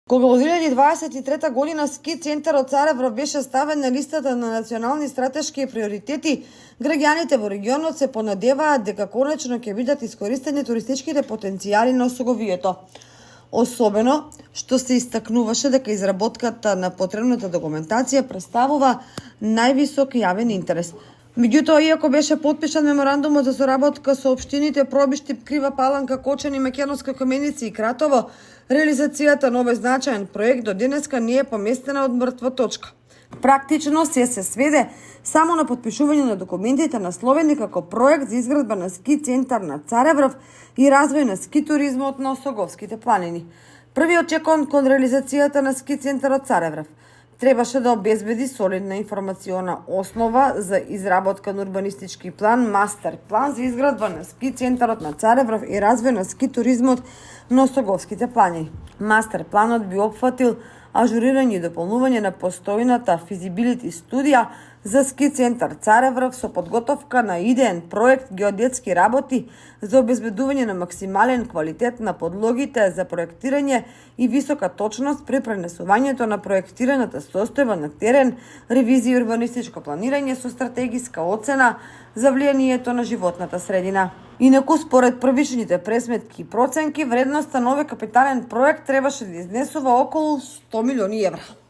Кога во 2023 година ски центарот Царевров беше ставен на листата на национални стратешки приоритети, граѓаните во регионот се понадеваат дека конечно ќе бидат искористени туристичките потенцијали на осоговието. Особено што се истакнуваше дека изработката на потребната документација представува највисок јавен интерес. Меѓутоа, иако беше потпишан меморандумот за соработка со општините Пробиштип, Крива Паланка, Кочани, Македонска Каменица и Кратово, реализацијата на овој значаен проект до денеска не е поместена од мртва точка. Практично се сведе само на потпишување на документите насловени како проект за изградба на ски центар на Царевров и развој на ски туризмот на Осоговските планини. Првиот чекор кон реализацијата на ски центарот Царевров требаше да обезбеди солидна информациона основа за изработка на урбанистички план, мастер план за изградба на ски центарот на Царевров и развој на ски туризмот на Осоговските планини. Мастер планот би опфатил ажурирање и дополнување на постојната физибилити студија за ски центар Царевров со подготовка на идеен проект, геодетски работи за обезбедување на максимален квалитет на подлогите за проектирање и висока точност при пренесувањето на проектираната состојба на терен, ревизија и урбанистичко планирање со стратегиска оцена за влијанието на животната средина. Инаку, според првичните пресметки и проценки, вредноста на овој капитален проект требаше да изнесува околу 100 милиони евра.